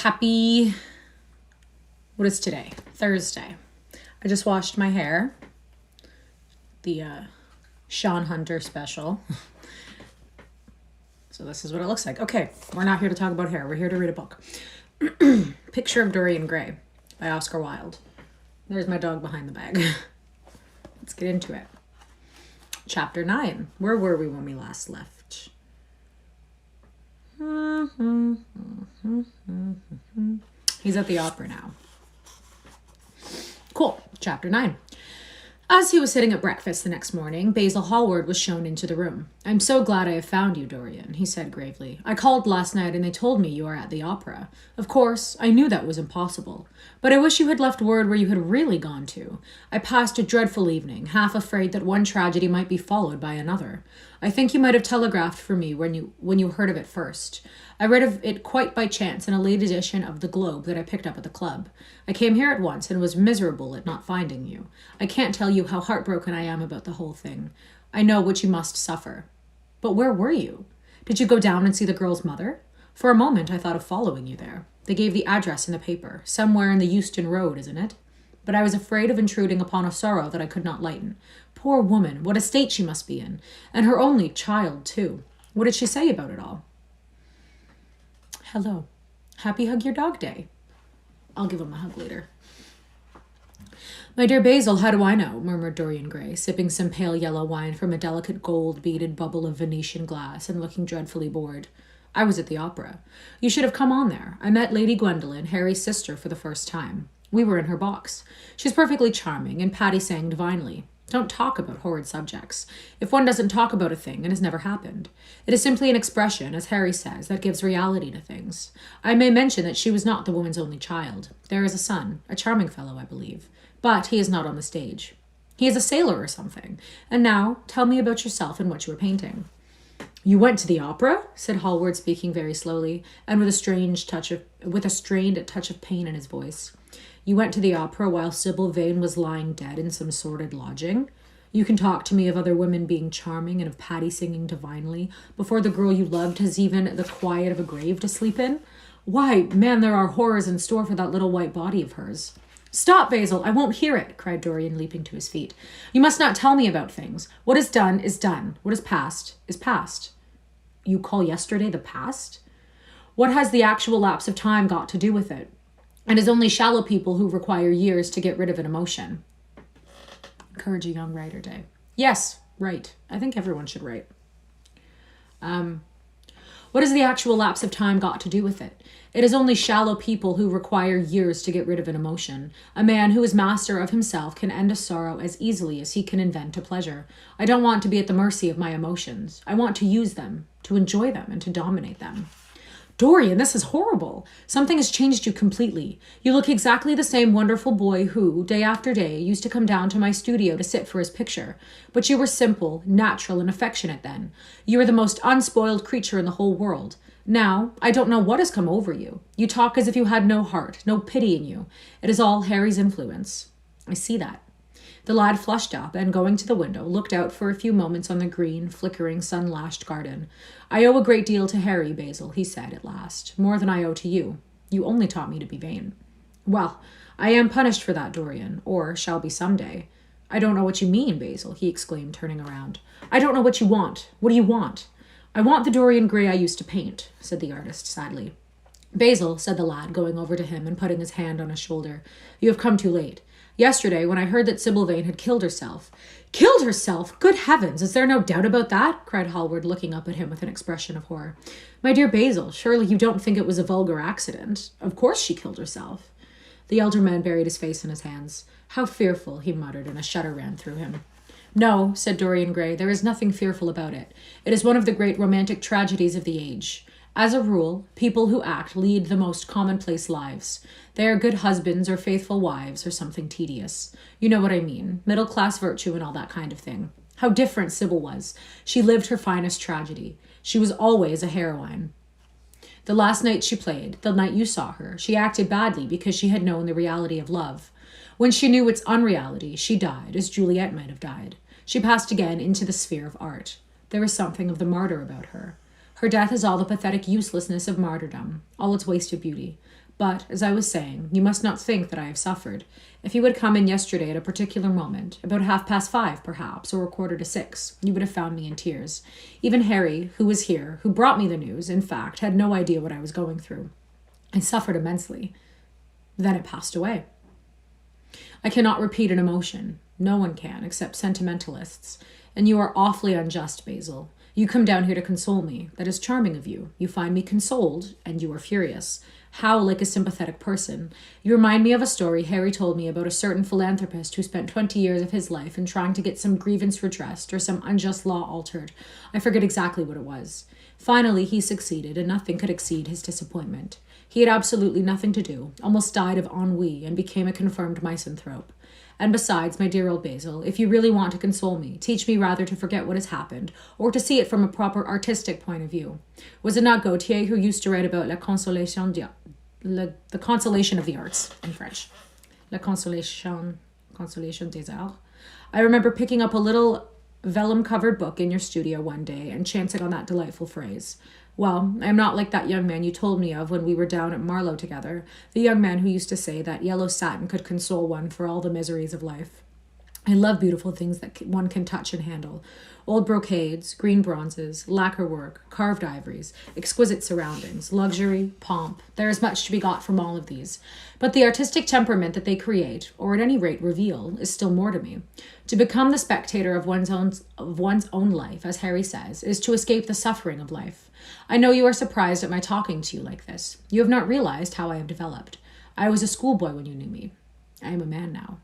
Happy, what is today? Thursday. I just washed my hair. The Sean Hunter special. So this is what it looks like. Okay, we're not here to talk about hair. We're here to read a book. Picture of Dorian Gray by Oscar Wilde. There's my dog behind the bag. Let's get into it. Chapter 9. Where were we when we last left? He's at the opera now. Cool. Chapter 9. As he was sitting at breakfast the next morning, Basil Hallward was shown into the room. "I'm so glad I have found you, Dorian," he said gravely. "I called last night and they told me you are at the opera. Of course, I knew that was impossible. But I wish you had left word where you had really gone to. I passed a dreadful evening, half afraid that one tragedy might be followed by another. I think you might have telegraphed for me when you heard of it first. I read of it quite by chance in a late edition of The Globe that I picked up at the club. I came here at once and was miserable at not finding you. I can't tell you how heartbroken I am about the whole thing. I know what you must suffer. But where were you? Did you go down and see the girl's mother? For a moment I thought of following you there. They gave the address in the paper. Somewhere in the Euston Road, isn't it? But I was afraid of intruding upon a sorrow that I could not lighten. Poor woman, what a state she must be in. And her only child, too. What did she say about it all?" "Hello. Happy Hug Your Dog Day." I'll give him a hug later. "My dear Basil, how do I know?" murmured Dorian Gray, sipping some pale yellow wine from a delicate gold-beaded bubble of Venetian glass and looking dreadfully bored. "I was at the opera. You should have come on there. I met Lady Gwendolen, Harry's sister, for the first time. We were in her box. She's perfectly charming, and Patty sang divinely. Don't talk about horrid subjects. If one doesn't talk about a thing, it has never happened. It is simply an expression, as Harry says, that gives reality to things. I may mention that she was not the woman's only child. There is a son, a charming fellow, I believe. But he is not on the stage. He is a sailor or something. And now, tell me about yourself and what you were painting." "You went to the opera?" said Hallward, speaking very slowly, and with a strained touch of pain in his voice. "You went to the opera while Sybil Vane was lying dead in some sordid lodging? You can talk to me of other women being charming and of Patty singing divinely before the girl you loved has even the quiet of a grave to sleep in? Why, man, there are horrors in store for that little white body of hers." "Stop, Basil! I won't hear it!" cried Dorian, leaping to his feet. "You must not tell me about things. What is done is done. What is past is past." "You call yesterday the past? What has the actual lapse of time got to do with it? It is only shallow people who require years to get rid of an emotion." Encourage a young writer day. Yes, write. I think everyone should write. What has the actual lapse of time got to do with it? It is only shallow people who require years to get rid of an emotion. A man who is master of himself can end a sorrow as easily as he can invent a pleasure. I don't want to be at the mercy of my emotions. I want to use them, to enjoy them, and to dominate them. "Dorian, this is horrible. Something has changed you completely. You look exactly the same wonderful boy who, day after day, used to come down to my studio to sit for his picture. But you were simple, natural, and affectionate then. You were the most unspoiled creature in the whole world. Now, I don't know what has come over you. You talk as if you had no heart, no pity in you. It is all Harry's influence." "I see that." The lad flushed up and, going to the window, looked out for a few moments on the green, flickering, sun-lashed garden. "I owe a great deal to Harry, Basil," he said at last. "More than I owe to you. You only taught me to be vain." "Well, I am punished for that, Dorian, or shall be some day." "I don't know what you mean, Basil," he exclaimed, turning around. "I don't know what you want. What do you want?" "I want the Dorian Gray I used to paint," said the artist sadly. "Basil," said the lad, going over to him and putting his hand on his shoulder, "you have come too late. Yesterday, when I heard that Sybil Vane had killed herself—" "Killed herself? Good heavens! Is there no doubt about that?" cried Hallward, looking up at him with an expression of horror. "My dear Basil, surely you don't think it was a vulgar accident? Of course she killed herself." The elder man buried his face in his hands. "How fearful," he muttered, and a shudder ran through him. "No," said Dorian Gray, "there is nothing fearful about it. It is one of the great romantic tragedies of the age. As a rule, people who act lead the most commonplace lives. They are good husbands or faithful wives or something tedious. You know what I mean. Middle-class virtue and all that kind of thing. How different Sybil was. She lived her finest tragedy. She was always a heroine. The last night she played, the night you saw her, she acted badly because she had known the reality of love. When she knew its unreality, she died, as Juliet might have died. She passed again into the sphere of art. There is something of the martyr about her. Her death is all the pathetic uselessness of martyrdom, all its wasted beauty. But, as I was saying, you must not think that I have suffered. If you had come in yesterday at a particular moment, about 5:30 perhaps, or 5:45, you would have found me in tears. Even Harry, who was here, who brought me the news, in fact, had no idea what I was going through. I suffered immensely. Then it passed away. I cannot repeat an emotion. No one can, except sentimentalists. And you are awfully unjust, Basil. You come down here to console me. That is charming of you. You find me consoled, and you are furious. How like a sympathetic person. You remind me of a story Harry told me about a certain philanthropist who spent 20 years of his life in trying to get some grievance redressed or some unjust law altered. I forget exactly what it was. Finally, he succeeded, and nothing could exceed his disappointment. He had absolutely nothing to do, almost died of ennui, and became a confirmed misanthrope. And besides, my dear old Basil, if you really want to console me, teach me rather to forget what has happened, or to see it from a proper artistic point of view. Was it not Gautier who used to write about the consolation of the arts in French? La consolation des arts. I remember picking up a little vellum-covered book in your studio one day and chancing on that delightful phrase. Well, I am not like that young man you told me of when we were down at Marlow together, the young man who used to say that yellow satin could console one for all the miseries of life. I love beautiful things that one can touch and handle. Old brocades, green bronzes, lacquer work, carved ivories, exquisite surroundings, luxury, pomp. There is much to be got from all of these. But the artistic temperament that they create, or at any rate reveal, is still more to me. To become the spectator of one's own life, as Harry says, is to escape the suffering of life. I know you are surprised at my talking to you like this. You have not realized how I have developed. I was a schoolboy when you knew me. I am a man now.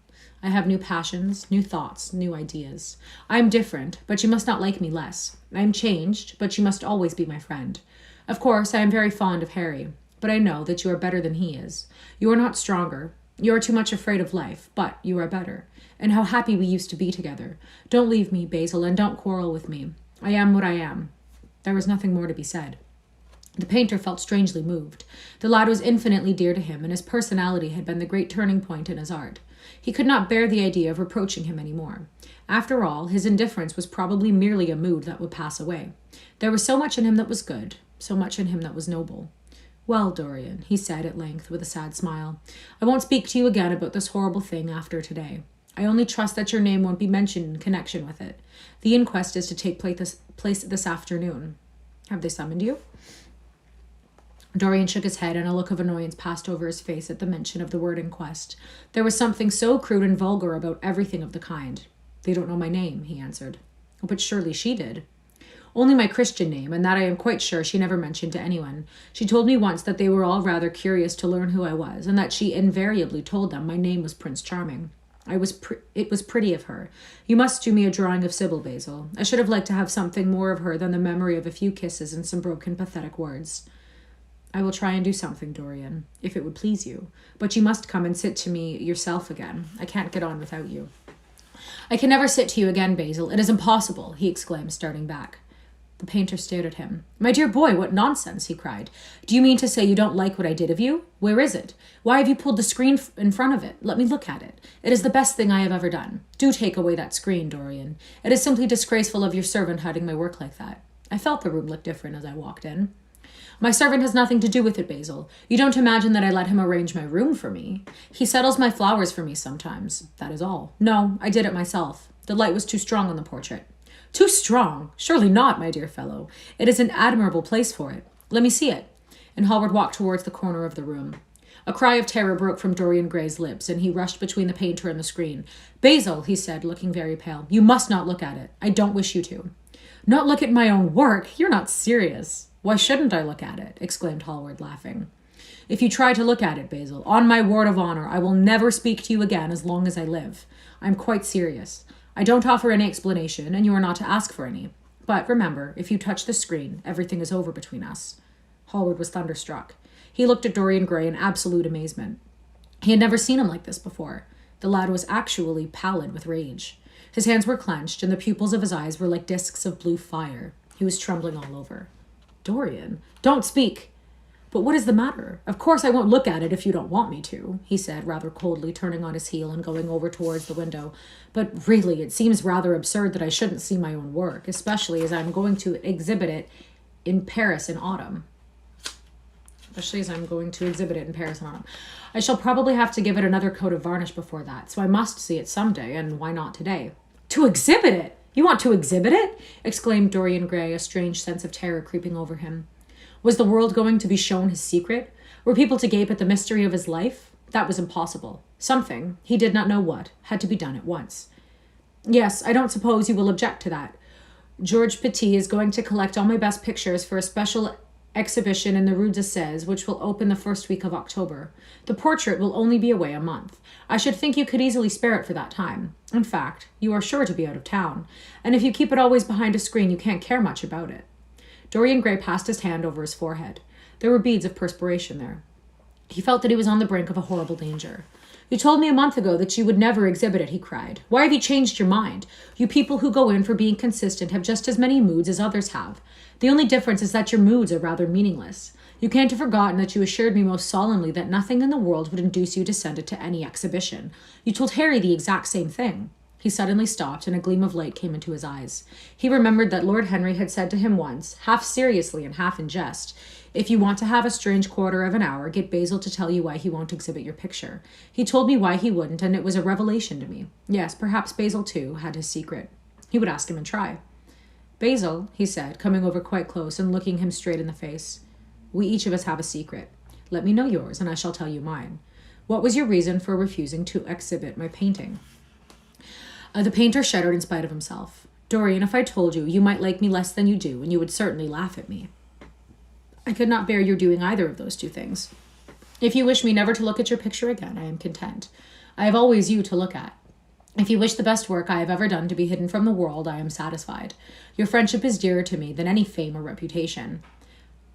I have new passions, new thoughts, new ideas. I am different, but you must not like me less. I am changed, but you must always be my friend. Of course, I am very fond of Harry, but I know that you are better than he is. You are not stronger. You are too much afraid of life, but you are better. And how happy we used to be together. Don't leave me, Basil, and don't quarrel with me. I am what I am. There was nothing more to be said. The painter felt strangely moved. The lad was infinitely dear to him, and his personality had been the great turning point in his art. He could not bear the idea of reproaching him any more. After all, his indifference was probably merely a mood that would pass away. There was so much in him that was good, so much in him that was noble. Well, Dorian, he said at length with a sad smile, I won't speak to you again about this horrible thing after today. I only trust that your name won't be mentioned in connection with it. The inquest is to take place this afternoon. Have they summoned you? Dorian shook his head, and a look of annoyance passed over his face at the mention of the word inquest. There was something so crude and vulgar about everything of the kind. They don't know my name, he answered. Oh, but surely she did. Only my Christian name, and that I am quite sure she never mentioned to anyone. She told me once that they were all rather curious to learn who I was, and that she invariably told them my name was Prince Charming. It was pretty of her. You must do me a drawing of Sybil, Basil. I should have liked to have something more of her than the memory of a few kisses and some broken, pathetic words. I will try and do something, Dorian, if it would please you. But you must come and sit to me yourself again. I can't get on without you. I can never sit to you again, Basil. It is impossible, he exclaimed, starting back. The painter stared at him. My dear boy, what nonsense, he cried. Do you mean to say you don't like what I did of you? Where is it? Why have you pulled the screen in front of it? Let me look at it. It is the best thing I have ever done. Do take away that screen, Dorian. It is simply disgraceful of your servant hiding my work like that. I felt the room looked different as I walked in. My servant has nothing to do with it, Basil. You don't imagine that I let him arrange my room for me. He settles my flowers for me sometimes. That is all. No, I did it myself. The light was too strong on the portrait. Too strong? Surely not, my dear fellow. It is an admirable place for it. Let me see it. And Hallward walked towards the corner of the room. A cry of terror broke from Dorian Gray's lips, and he rushed between the painter and the screen. Basil, he said, looking very pale, you must not look at it. I don't wish you to. Not look at my own work? You're not serious. Why shouldn't I look at it? Exclaimed Hallward, laughing. If you try to look at it, Basil, on my word of honor, I will never speak to you again as long as I live. I'm quite serious. I don't offer any explanation, and you are not to ask for any. But remember, if you touch the screen, everything is over between us. Hallward was thunderstruck. He looked at Dorian Gray in absolute amazement. He had never seen him like this before. The lad was actually pallid with rage. His hands were clenched, and the pupils of his eyes were like discs of blue fire. He was trembling all over. Dorian, don't speak. But what is the matter? Of course I won't look at it if you don't want me to, he said, rather coldly, turning on his heel and going over towards the window. But really, it seems rather absurd that I shouldn't see my own work, especially as I'm going to exhibit it in Paris in autumn. especially as I'm going to exhibit it in Paris in autumn. I shall probably have to give it another coat of varnish before that, so I must see it someday, and why not today? To exhibit it? You want to exhibit it? Exclaimed Dorian Gray, a strange sense of terror creeping over him. Was the world going to be shown his secret? Were people to gape at the mystery of his life? That was impossible. Something, he did not know what, had to be done at once. Yes, I don't suppose you will object to that. Georges Petit is going to collect all my best pictures for a special exhibition in the Rue d'Assise, which will open the first week of October. The portrait will only be away a month. I should think you could easily spare it for that time. In fact, you are sure to be out of town, and if you keep it always behind a screen, you can't care much about it. Dorian Gray passed his hand over his forehead. There were beads of perspiration there. He felt that he was on the brink of a horrible danger. You told me a month ago that you would never exhibit it, he cried. Why have you changed your mind? You people who go in for being consistent have just as many moods as others have. The only difference is that your moods are rather meaningless. You can't have forgotten that you assured me most solemnly that nothing in the world would induce you to send it to any exhibition. You told Harry the exact same thing. He suddenly stopped, and a gleam of light came into his eyes. He remembered that Lord Henry had said to him once, half seriously and half in jest, if you want to have a strange quarter of an hour, get Basil to tell you why he won't exhibit your picture. He told me why he wouldn't, and it was a revelation to me. Yes, perhaps Basil, too, had his secret. He would ask him and try. Basil, he said, coming over quite close and looking him straight in the face, we each of us have a secret. Let me know yours, and I shall tell you mine. What was your reason for refusing to exhibit my painting? The painter shuddered in spite of himself. Dorian, if I told you, you might like me less than you do, and you would certainly laugh at me. I could not bear your doing either of those two things. If you wish me never to look at your picture again, I am content. I have always you to look at. If you wish the best work I have ever done to be hidden from the world, I am satisfied. Your friendship is dearer to me than any fame or reputation.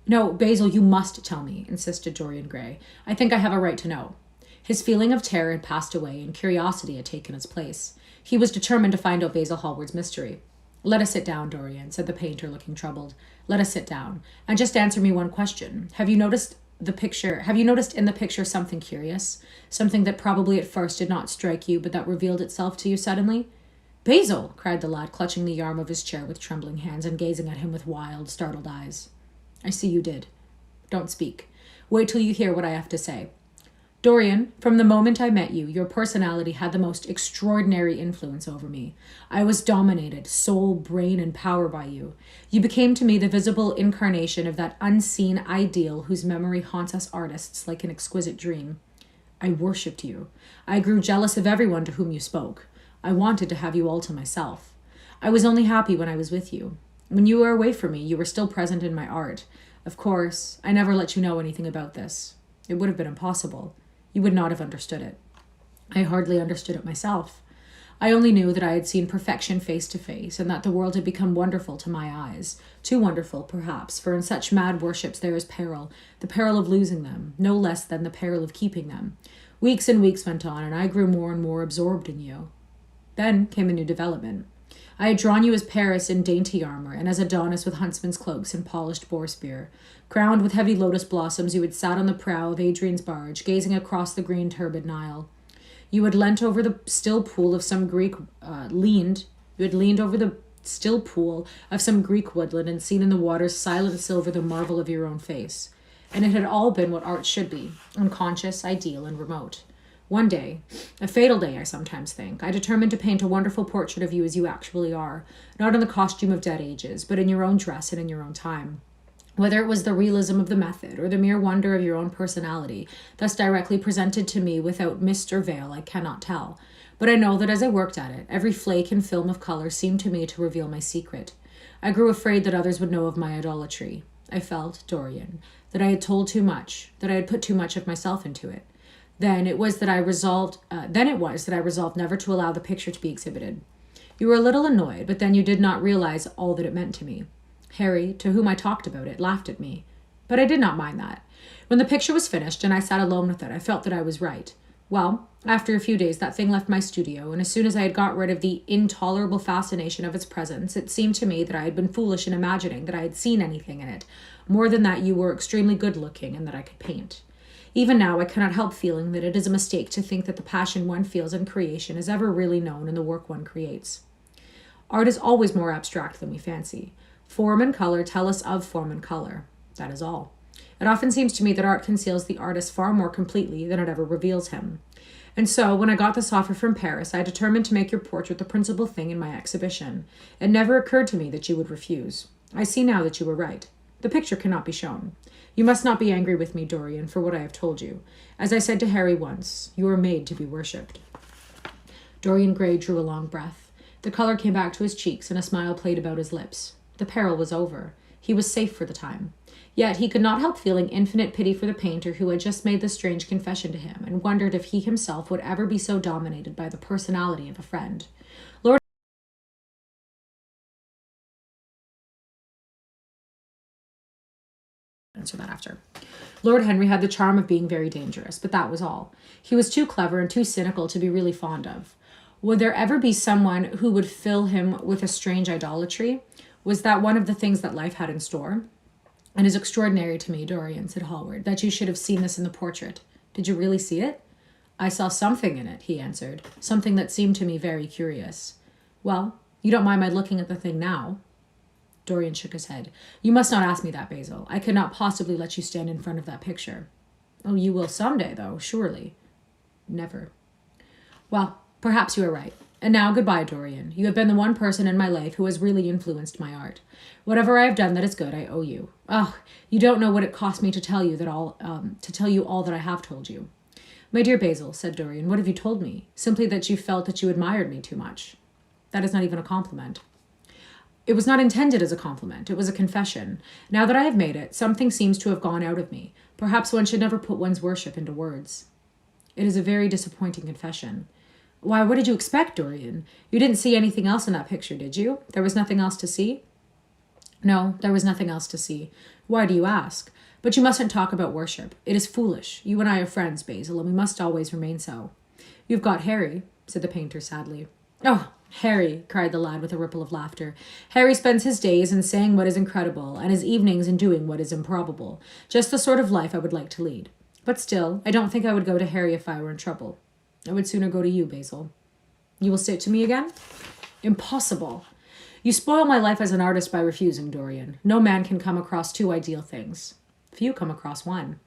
No, Basil, you must tell me, insisted Dorian Gray. I think I have a right to know. His feeling of terror had passed away, and curiosity had taken its place. He was determined to find out Basil Hallward's mystery. Let us sit down, Dorian, said the painter, looking troubled. Let us sit down. And just answer me one question. Have you noticed in the picture something curious? Something that probably at first did not strike you, but that revealed itself to you suddenly? Basil, cried the lad, clutching the arm of his chair with trembling hands and gazing at him with wild, startled eyes. I see you did. Don't speak. Wait till you hear what I have to say. Dorian, from the moment I met you, your personality had the most extraordinary influence over me. I was dominated, soul, brain, and power by you. You became to me the visible incarnation of that unseen ideal whose memory haunts us artists like an exquisite dream. I worshipped you. I grew jealous of everyone to whom you spoke. I wanted to have you all to myself. I was only happy when I was with you. When you were away from me, you were still present in my art. Of course, I never let you know anything about this. It would have been impossible. You would not have understood it. I hardly understood it myself. I only knew that I had seen perfection face to face, and that the world had become wonderful to my eyes. Too wonderful, perhaps, for in such mad worships there is peril, the peril of losing them, no less than the peril of keeping them. Weeks and weeks went on, and I grew more and more absorbed in you. Then came a new development. I had drawn you as Paris in dainty armor, and as Adonis with huntsmen's cloaks and polished boar spear. Crowned with heavy lotus blossoms, you had sat on the prow of Adrian's barge, gazing across the green turbid Nile. You had leaned over the still pool of some Greek woodland and seen in the water's silent silver the marvel of your own face. And it had all been what art should be, unconscious, ideal, and remote. One day, a fatal day I sometimes think, I determined to paint a wonderful portrait of you as you actually are, not in the costume of dead ages, but in your own dress and in your own time. Whether it was the realism of the method or the mere wonder of your own personality, thus directly presented to me without mist or veil, I cannot tell. But I know that as I worked at it, every flake and film of color seemed to me to reveal my secret. I grew afraid that others would know of my idolatry. I felt, Dorian, that I had told too much, that I had put too much of myself into it. Then it was that I resolved never to allow the picture to be exhibited. You were a little annoyed, but then you did not realize all that it meant to me. Harry, to whom I talked about it, laughed at me. But I did not mind that. When the picture was finished and I sat alone with it, I felt that I was right. Well, after a few days, that thing left my studio, and as soon as I had got rid of the intolerable fascination of its presence, it seemed to me that I had been foolish in imagining that I had seen anything in it, more than that you were extremely good-looking and that I could paint. Even now, I cannot help feeling that it is a mistake to think that the passion one feels in creation is ever really known in the work one creates. Art is always more abstract than we fancy. Form and color tell us of form and color. That is all. It often seems to me that art conceals the artist far more completely than it ever reveals him. And so, when I got this offer from Paris, I determined to make your portrait the principal thing in my exhibition. It never occurred to me that you would refuse. I see now that you were right. The picture cannot be shown. You must not be angry with me, Dorian, for what I have told you. As I said to Harry once, you are made to be worshipped. Dorian Gray drew a long breath. The color came back to his cheeks, and a smile played about his lips. The peril was over. He was safe for the time. Yet he could not help feeling infinite pity for the painter who had just made this strange confession to him, and wondered if he himself would ever be so dominated by the personality of a friend. Lord answer that after. Lord Henry had the charm of being very dangerous, but that was all. He was too clever and too cynical to be really fond of. Would there ever be someone who would fill him with a strange idolatry? Was that one of the things that life had in store? It is extraordinary to me, Dorian, said Hallward, that you should have seen this in the portrait. Did you really see it? I saw something in it, he answered, something that seemed to me very curious. Well, you don't mind my looking at the thing now? Dorian shook his head. You must not ask me that, Basil. I could not possibly let you stand in front of that picture. Oh, you will someday, though, surely. Never. Well, perhaps you are right. And now, goodbye, Dorian. You have been the one person in my life who has really influenced my art. Whatever I have done that is good, I owe you. Oh, you don't know what it cost me to tell you all that I have told you. My dear Basil, said Dorian, what have you told me? Simply that you felt that you admired me too much. That is not even a compliment. It was not intended as a compliment. It was a confession. Now that I have made it, something seems to have gone out of me. Perhaps one should never put one's worship into words. It is a very disappointing confession. Why, what did you expect, Dorian? You didn't see anything else in that picture, did you? There was nothing else to see? No, there was nothing else to see. Why do you ask? But you mustn't talk about worship. It is foolish. You and I are friends, Basil, and we must always remain so. You've got Harry, said the painter sadly. Oh, Harry, cried the lad with a ripple of laughter. Harry spends his days in saying what is incredible, and his evenings in doing what is improbable. Just the sort of life I would like to lead. But still, I don't think I would go to Harry if I were in trouble. I would sooner go to you, Basil. You will sit to me again? Impossible. You spoil my life as an artist by refusing, Dorian. No man can come across two ideal things. Few come across one.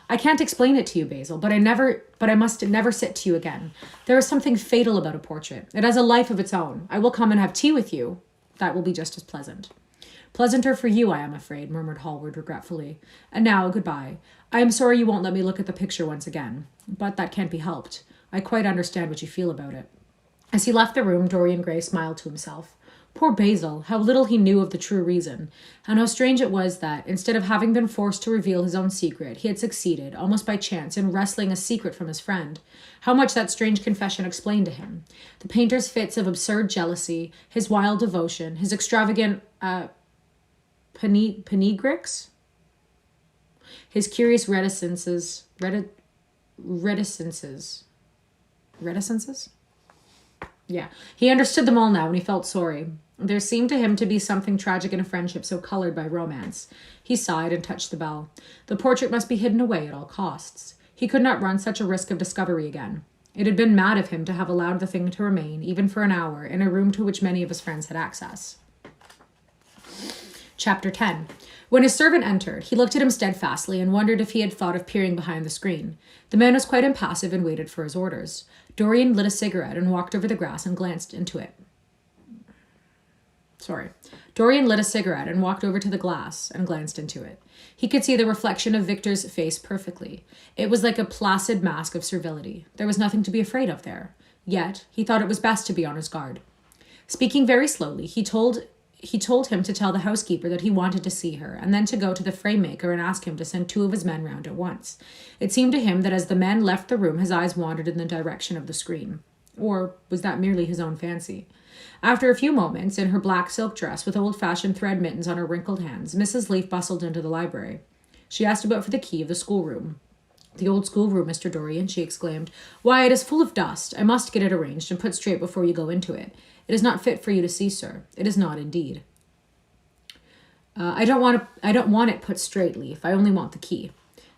I can't explain it to you, Basil, but I must never sit to you again. There is something fatal about a portrait. It has a life of its own. I will come and have tea with you. That will be just as pleasant. Pleasanter for you, I am afraid, murmured Hallward regretfully. And now, goodbye. I am sorry you won't let me look at the picture once again, but that can't be helped. I quite understand what you feel about it. As he left the room, Dorian Gray smiled to himself. Poor Basil, how little he knew of the true reason, and how strange it was that, instead of having been forced to reveal his own secret, he had succeeded, almost by chance, in wresting a secret from his friend. How much that strange confession explained to him. The painter's fits of absurd jealousy, his wild devotion, his extravagant panegyrics, his curious reticences? Yeah, he understood them all now, and he felt sorry. There seemed to him to be something tragic in a friendship so colored by romance. He sighed and touched the bell. The portrait must be hidden away at all costs. He could not run such a risk of discovery again. It had been mad of him to have allowed the thing to remain, even for an hour, in a room to which many of his friends had access. Chapter 10. When his servant entered, he looked at him steadfastly and wondered if he had thought of peering behind the screen. The man was quite impassive and waited for his orders. Dorian lit a cigarette and walked over the grass and glanced into it. Dorian lit a cigarette and walked over to the glass and glanced into it. He could see the reflection of Victor's face perfectly. It was like a placid mask of servility. There was nothing to be afraid of there. Yet, he thought it was best to be on his guard. Speaking very slowly, he told him to tell the housekeeper that he wanted to see her, and then to go to the frame maker and ask him to send 2 of his men round at once. It seemed to him that as the men left the room, his eyes wandered in the direction of the screen. Or was that merely his own fancy? After a few moments, in her black silk dress with old-fashioned thread mittens on her wrinkled hands, Mrs. Leaf bustled into the library. She asked about for the key of the schoolroom. The old schoolroom, Mr. Dorian, she exclaimed. Why, it is full of dust. I must get it arranged and put straight before you go into it. It is not fit for you to see, sir. It is not, indeed. I don't want it put straight, Leaf. I only want the key.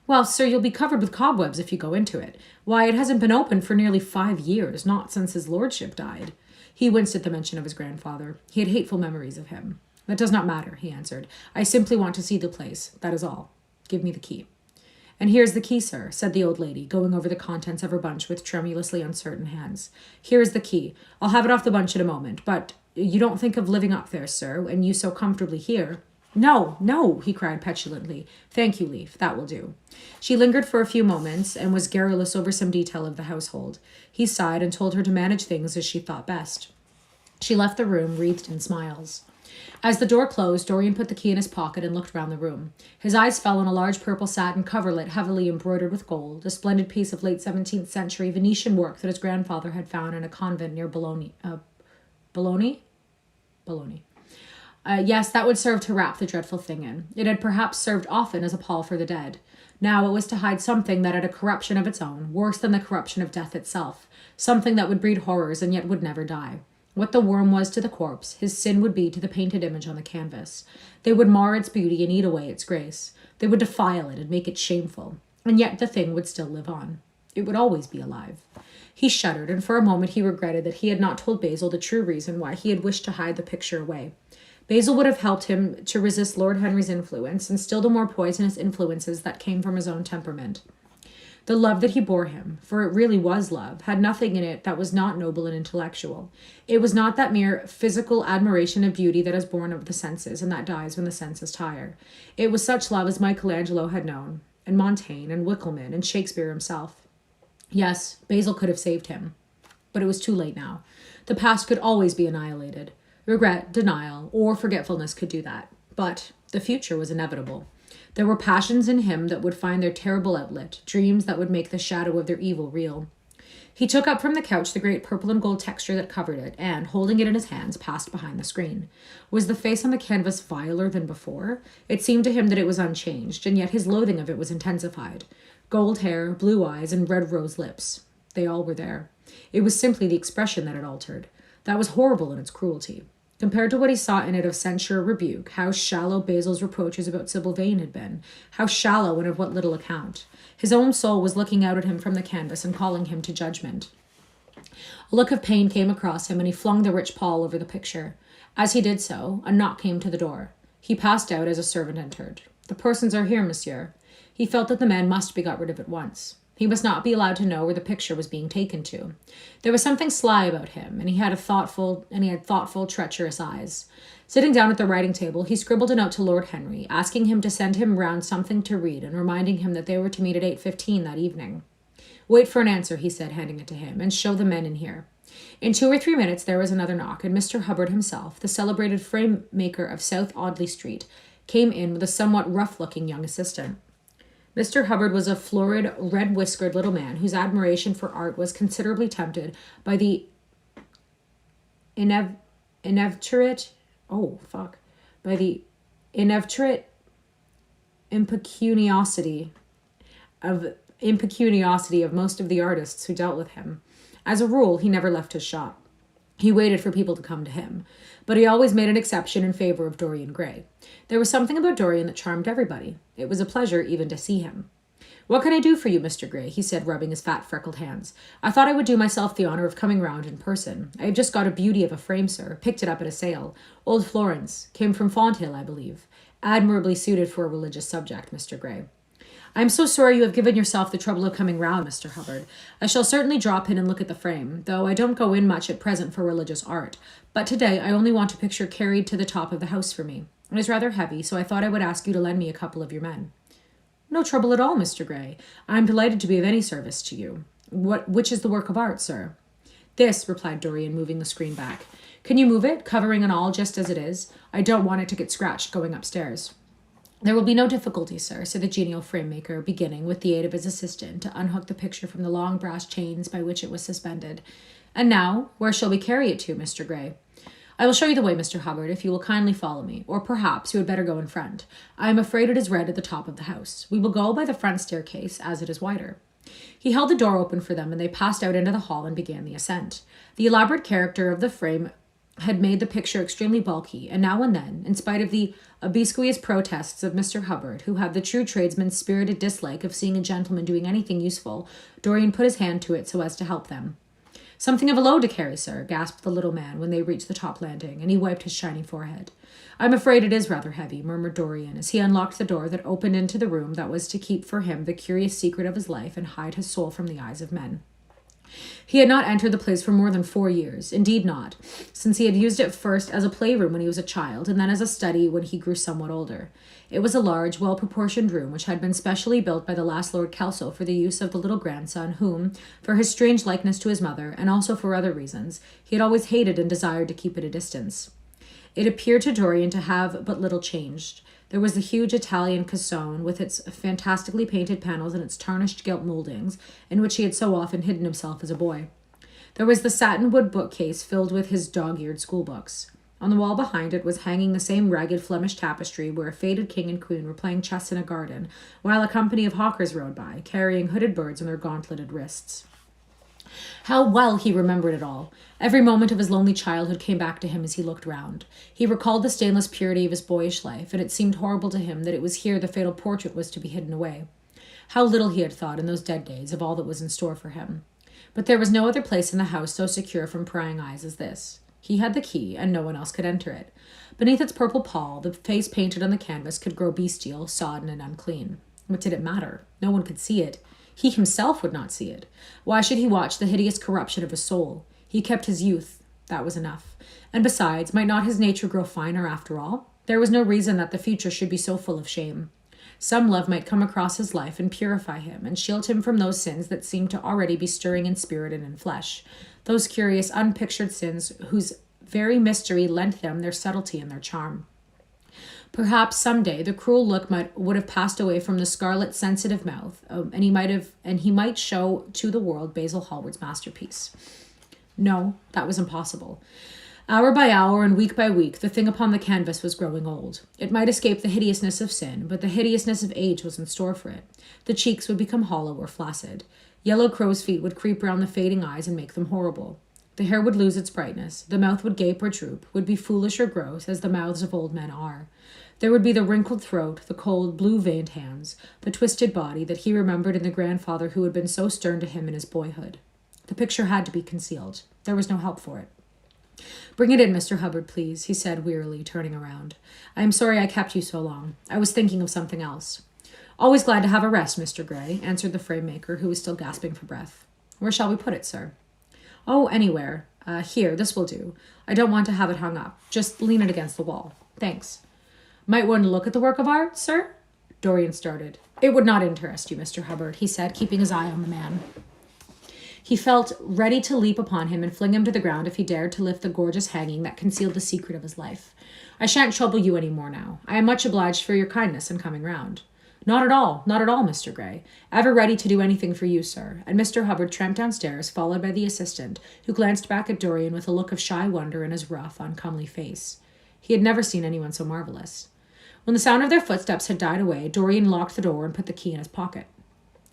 Well, sir, you'll be covered with cobwebs if you go into it. Why, it hasn't been opened for nearly 5 years, not since his lordship died. He winced at the mention of his grandfather. He had hateful memories of him. That does not matter, he answered. I simply want to see the place. That is all. Give me the key." "And here's the key, sir," said the old lady, going over the contents of her bunch with tremulously uncertain hands. "Here is the key. I'll have it off the bunch in a moment. But you don't think of living up there, sir, and you so comfortably here." "No, no," he cried petulantly. "Thank you, Leaf. That will do." She lingered for a few moments and was garrulous over some detail of the household. He sighed and told her to manage things as she thought best. She left the room wreathed in smiles. As the door closed, Dorian put the key in his pocket and looked round the room. His eyes fell on a large purple satin coverlet heavily embroidered with gold, a splendid piece of late 17th century Venetian work that his grandfather had found in a convent near Bologna. Bologna? Yes, that would serve to wrap the dreadful thing in. It had perhaps served often as a pall for the dead. Now it was to hide something that had a corruption of its own, worse than the corruption of death itself, something that would breed horrors and yet would never die. What the worm was to the corpse, his sin would be to the painted image on the canvas. They would mar its beauty and eat away its grace. They would defile it and make it shameful. And yet the thing would still live on. It would always be alive. He shuddered, and for a moment he regretted that he had not told Basil the true reason why he had wished to hide the picture away. Basil would have helped him to resist Lord Henry's influence and still the more poisonous influences that came from his own temperament. The love that he bore him, for it really was love, had nothing in it that was not noble and intellectual. It was not that mere physical admiration of beauty that is born of the senses and that dies when the senses tire. It was such love as Michelangelo had known, and Montaigne, and Winckelmann, and Shakespeare himself. Yes, Basil could have saved him. But it was too late now. The past could always be annihilated. Regret, denial, or forgetfulness could do that. But the future was inevitable. There were passions in him that would find their terrible outlet, dreams that would make the shadow of their evil real. He took up from the couch the great purple and gold texture that covered it, and, holding it in his hands, passed behind the screen. Was the face on the canvas viler than before? It seemed to him that it was unchanged, and yet his loathing of it was intensified. Gold hair, blue eyes, and red rose lips. They all were there. It was simply the expression that had altered. That was horrible in its cruelty. Compared to what he saw in it of censure or rebuke, how shallow Basil's reproaches about Sybil Vane had been. How shallow and of what little account. His own soul was looking out at him from the canvas and calling him to judgment. A look of pain came across him, and he flung the rich pall over the picture. As he did so, a knock came to the door. He passed out as a servant entered. "The persons are here, monsieur." He felt that the man must be got rid of at once. He must not be allowed to know where the picture was being taken to. There was something sly about him, and he had thoughtful, treacherous eyes. Sitting down at the writing table, he scribbled a note to Lord Henry, asking him to send him round something to read, and reminding him that they were to meet at 8:15 that evening. "Wait for an answer," he said, handing it to him, "and show the men in here." In 2 or 3 minutes there was another knock, and Mr. Hubbard himself, the celebrated frame maker of South Audley Street, came in with a somewhat rough-looking young assistant. Mr. Hubbard was a florid, red-whiskered little man whose admiration for art was considerably tempered by the inveterate impecuniosity of most of the artists who dealt with him. As a rule, he never left his shop. He waited for people to come to him, but he always made an exception in favor of Dorian Gray. There was something about Dorian that charmed everybody. It was a pleasure even to see him. "What can I do for you, Mr. Gray?" he said, rubbing his fat, freckled hands. "I thought I would do myself the honor of coming round in person. I have just got a beauty of a frame, sir. Picked it up at a sale. Old Florence. Came from Fonthill, I believe. Admirably suited for a religious subject, Mr. Gray." "I am so sorry you have given yourself the trouble of coming round, Mr. Hubbard. I shall certainly drop in and look at the frame, though I don't go in much at present for religious art. But today I only want a picture carried to the top of the house for me. It is rather heavy, so I thought I would ask you to lend me a couple of your men." "No trouble at all, Mr. Gray. I am delighted to be of any service to you. Which is the work of art, sir?" "This," replied Dorian, moving the screen back. "Can you move it, covering and all, just as it is? I don't want it to get scratched going upstairs." "There will be no difficulty, sir," said the genial frame-maker, beginning, with the aid of his assistant, to unhook the picture from the long brass chains by which it was suspended. "And now, where shall we carry it to, Mr. Gray?" "I will show you the way, Mr. Hubbard, if you will kindly follow me, or perhaps you had better go in front. I am afraid it is red at the top of the house. We will go by the front staircase, as it is wider." He held the door open for them, and they passed out into the hall and began the ascent. The elaborate character of the frame had made the picture extremely bulky, and now and then, in spite of the obsequious protests of Mr. Hubbard, who had the true tradesman's spirited dislike of seeing a gentleman doing anything useful, Dorian put his hand to it so as to help them. Something of a load to carry, sir, gasped the little man when they reached the top landing, and he wiped his shining forehead. I'm afraid it is rather heavy, murmured Dorian, as he unlocked the door that opened into the room that was to keep for him the curious secret of his life and hide his soul from the eyes of men. He had not entered the place for more than 4 years, indeed not, since he had used it first as a playroom when he was a child, and then as a study when he grew somewhat older. It was a large, well-proportioned room which had been specially built by the last Lord Kelso for the use of the little grandson whom, for his strange likeness to his mother, and also for other reasons, he had always hated and desired to keep at a distance. It appeared to Dorian to have but little changed. There was the huge Italian cassone, with its fantastically painted panels and its tarnished gilt mouldings, in which he had so often hidden himself as a boy. There was the satin-wood bookcase filled with his dog-eared schoolbooks. On the wall behind it was hanging the same ragged Flemish tapestry where a faded king and queen were playing chess in a garden, while a company of hawkers rode by, carrying hooded birds on their gauntleted wrists. How well he remembered it all. Every moment of his lonely childhood came back to him as he looked round. He recalled the stainless purity of his boyish life, and it seemed horrible to him that it was here the fatal portrait was to be hidden away. How little he had thought in those dead days of all that was in store for him. But there was no other place in the house so secure from prying eyes as this. He had the key, and no one else could enter it. Beneath its purple pall, the face painted on the canvas could grow bestial, sodden, and unclean. What did it matter? No one could see it. He himself would not see it. Why should he watch the hideous corruption of his soul? He kept his youth. That was enough. And besides, might not his nature grow finer after all? There was no reason that the future should be so full of shame. Some love might come across his life and purify him and shield him from those sins that seemed to already be stirring in spirit and in flesh, those curious, unpictured sins whose very mystery lent them their subtlety and their charm. Perhaps some day the cruel look would have passed away from the scarlet, sensitive mouth, and he might show to the world Basil Hallward's masterpiece. No, that was impossible. Hour by hour and week by week, the thing upon the canvas was growing old. It might escape the hideousness of sin, but the hideousness of age was in store for it. The cheeks would become hollow or flaccid. Yellow crow's feet would creep round the fading eyes and make them horrible. The hair would lose its brightness. The mouth would gape or droop, would be foolish or gross, as the mouths of old men are. There would be the wrinkled throat, the cold, blue-veined hands, the twisted body that he remembered in the grandfather who had been so stern to him in his boyhood. The picture had to be concealed. There was no help for it. Bring it in, Mr. Hubbard, please, he said wearily, turning around. I am sorry I kept you so long. I was thinking of something else. Always glad to have a rest, Mr. Gray, answered the frame-maker, who was still gasping for breath. Where shall we put it, sir? Oh, anywhere. Here, this will do. I don't want to have it hung up. Just lean it against the wall. Thanks. Might one look at the work of art, sir? Dorian started. It would not interest you, Mr. Hubbard, he said, keeping his eye on the man. He felt ready to leap upon him and fling him to the ground if he dared to lift the gorgeous hanging that concealed the secret of his life. I shan't trouble you any more now. I am much obliged for your kindness in coming round. Not at all, Mr. Gray. Ever ready to do anything for you, sir. And Mr. Hubbard tramped downstairs, followed by the assistant, who glanced back at Dorian with a look of shy wonder in his rough, uncomely face. He had never seen anyone so marvelous. When the sound of their footsteps had died away, Dorian locked the door and put the key in his pocket.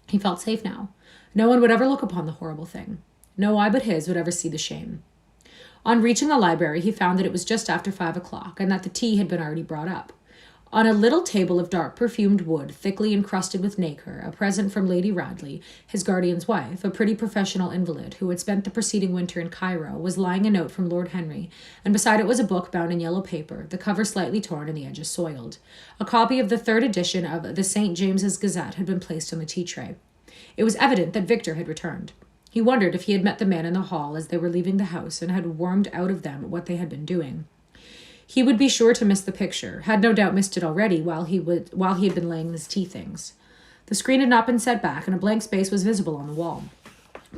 He felt safe now. No one would ever look upon the horrible thing. No eye but his would ever see the shame. On reaching the library, he found that it was just after 5 o'clock, and that the tea had been already brought up. On a little table of dark perfumed wood, thickly encrusted with nacre, a present from Lady Radley, his guardian's wife, a pretty professional invalid who had spent the preceding winter in Cairo, was lying a note from Lord Henry, and beside it was a book bound in yellow paper, the cover slightly torn and the edges soiled. A copy of the 3rd edition of the St. James's Gazette had been placed on the tea-tray. It was evident that Victor had returned. He wondered if he had met the men in the hall as they were leaving the house and had wormed out of them what they had been doing. He would be sure to miss the picture, had no doubt missed it already while he had been laying his tea things. The screen had not been set back, and a blank space was visible on the wall.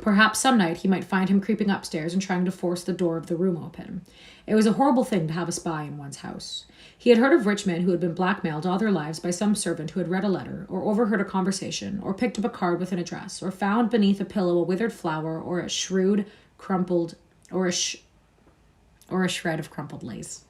Perhaps some night he might find him creeping upstairs and trying to force the door of the room open. It was a horrible thing to have a spy in one's house. He had heard of rich men who had been blackmailed all their lives by some servant who had read a letter, or overheard a conversation, or picked up a card with an address, or found beneath a pillow a withered flower, or a shred of crumpled lace.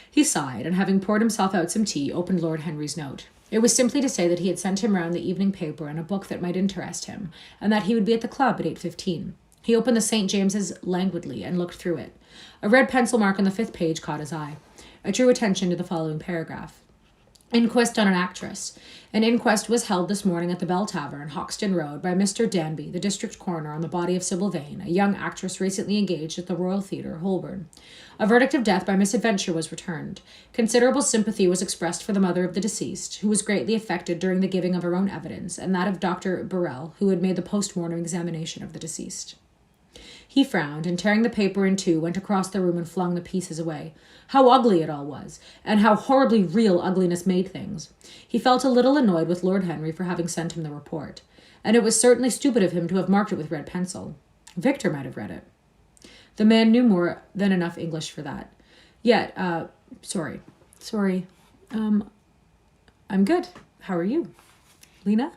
He sighed, and having poured himself out some tea, opened Lord Henry's note. It was simply to say that he had sent him round the evening paper and a book that might interest him, and that he would be at the club at 8:15. He opened the St. James's languidly and looked through it. A red pencil mark on the 5th page caught his eye. It drew attention to the following paragraph. Inquest on an actress. An inquest was held this morning at the Bell Tavern, Hoxton Road, by Mr. Danby, the district coroner, on the body of Sybil Vane, a young actress recently engaged at the Royal Theatre, Holborn. A verdict of death by misadventure was returned. Considerable sympathy was expressed for the mother of the deceased, who was greatly affected during the giving of her own evidence, and that of Dr. Burrell, who had made the post-mortem examination of the deceased. He frowned, and tearing the paper in two, went across the room and flung the pieces away. How ugly it all was, and how horribly real ugliness made things. He felt a little annoyed with Lord Henry for having sent him the report, and it was certainly stupid of him to have marked it with red pencil. Victor might have read it. The man knew more than enough English for that. Yet, sorry. I'm good. How are you? Lena?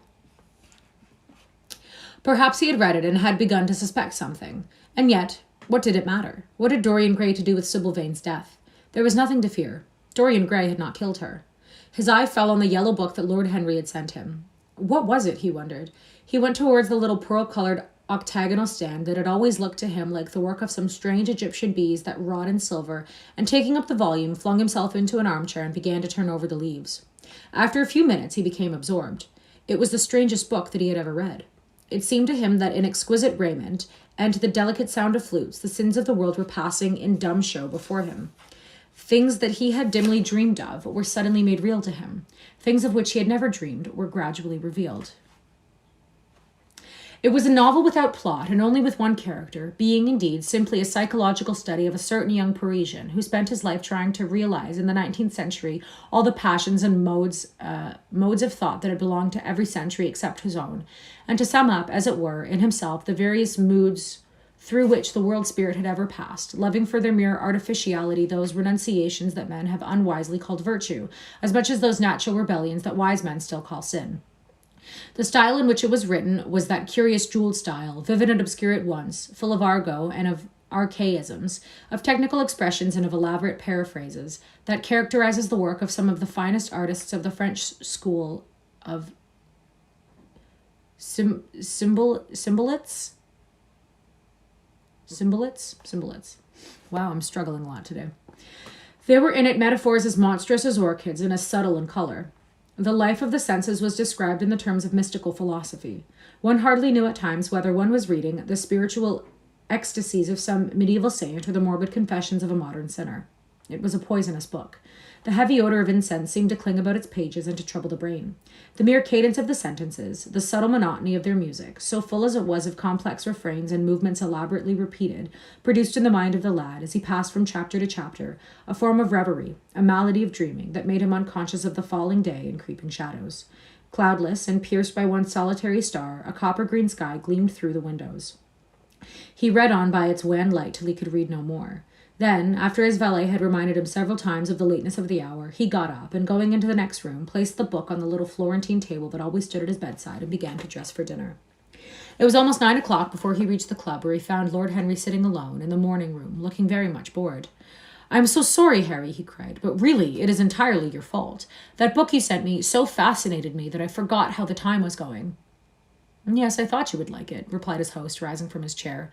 Perhaps he had read it and had begun to suspect something. And yet, what did it matter? What had Dorian Gray to do with Sybil Vane's death? There was nothing to fear. Dorian Gray had not killed her. His eye fell on the yellow book that Lord Henry had sent him. What was it, he wondered. He went towards the little pearl-colored octagonal stand that had always looked to him like the work of some strange Egyptian bees that wrought in silver, and taking up the volume, flung himself into an armchair and began to turn over the leaves. After a few minutes, he became absorbed. It was the strangest book that he had ever read. It seemed to him that in exquisite raiment and to the delicate sound of flutes, the sins of the world were passing in dumb show before him. Things that he had dimly dreamed of were suddenly made real to him. Things of which he had never dreamed were gradually revealed. It was a novel without plot and only with one character, being indeed simply a psychological study of a certain young Parisian who spent his life trying to realize in the 19th century all the passions and modes of thought that had belonged to every century except his own, and to sum up, as it were, in himself the various moods through which the world spirit had ever passed, loving for their mere artificiality those renunciations that men have unwisely called virtue, as much as those natural rebellions that wise men still call sin. The style in which it was written was that curious jeweled style, vivid and obscure at once, full of argot and of archaisms, of technical expressions and of elaborate paraphrases, that characterizes the work of some of the finest artists of the French school of symbolites. Wow, I'm struggling a lot today. There were in it metaphors as monstrous as orchids and as subtle in color. The life of the senses was described in the terms of mystical philosophy. One hardly knew at times whether one was reading the spiritual ecstasies of some medieval saint or the morbid confessions of a modern sinner. It was a poisonous book. The heavy odor of incense seemed to cling about its pages and to trouble the brain. The mere cadence of the sentences, the subtle monotony of their music, so full as it was of complex refrains and movements elaborately repeated, produced in the mind of the lad, as he passed from chapter to chapter, a form of reverie, a malady of dreaming, that made him unconscious of the falling day and creeping shadows. Cloudless, and pierced by one solitary star, a copper-green sky gleamed through the windows. He read on by its wan light till he could read no more. Then, after his valet had reminded him several times of the lateness of the hour, he got up, and going into the next room, placed the book on the little Florentine table that always stood at his bedside, and began to dress for dinner. It was almost 9 o'clock before he reached the club, where he found Lord Henry sitting alone in the morning room, looking very much bored. "I am so sorry, Harry," he cried, "but really it is entirely your fault. That book you sent me so fascinated me that I forgot how the time was going." "Yes, I thought you would like it," replied his host, rising from his chair.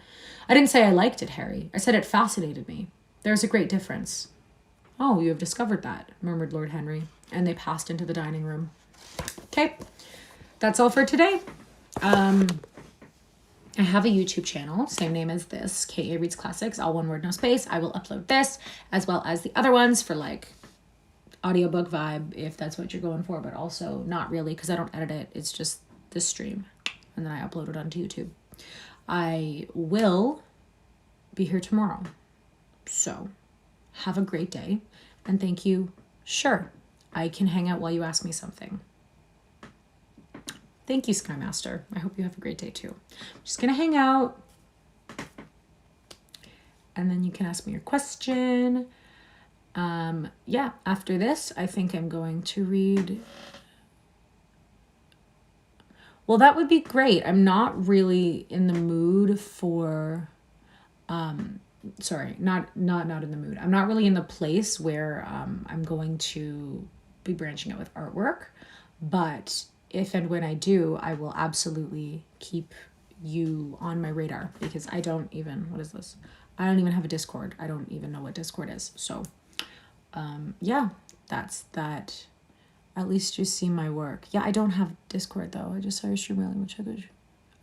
"I didn't say I liked it, Harry. I said it fascinated me. There's a great difference." "Oh, you have discovered that," murmured Lord Henry, and they passed into the dining room. Okay, that's all for today. I have a YouTube channel, same name as this, K.A. Reads Classics, all one word, no space. I will upload this, as well as the other ones for, like, audiobook vibe, if that's what you're going for, but also not really, because I don't edit it. It's just this stream. And then I upload it onto YouTube. I will be here tomorrow. So, have a great day. And thank you. Sure, I can hang out while you ask me something. Thank you, Sky Master. I hope you have a great day too. I'm just going to hang out. And then you can ask me your question. Yeah, after this, I think I'm going to read... Well, that would be great. I'm not really in the mood for, not in the mood. I'm not really in the place where I'm going to be branching out with artwork. But if and when I do, I will absolutely keep you on my radar, because I don't even, what is this? I don't even have a Discord. I don't even know what Discord is. So, yeah, that's that. At least you see my work. Yeah, I don't have Discord though. I just saw your stream earlier, which I could.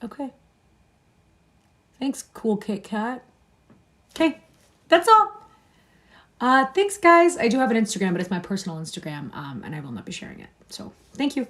Okay. Thanks, cool Kit Kat. Okay, that's all. Thanks, guys. I do have an Instagram, but it's my personal Instagram, and I will not be sharing it. So, thank you.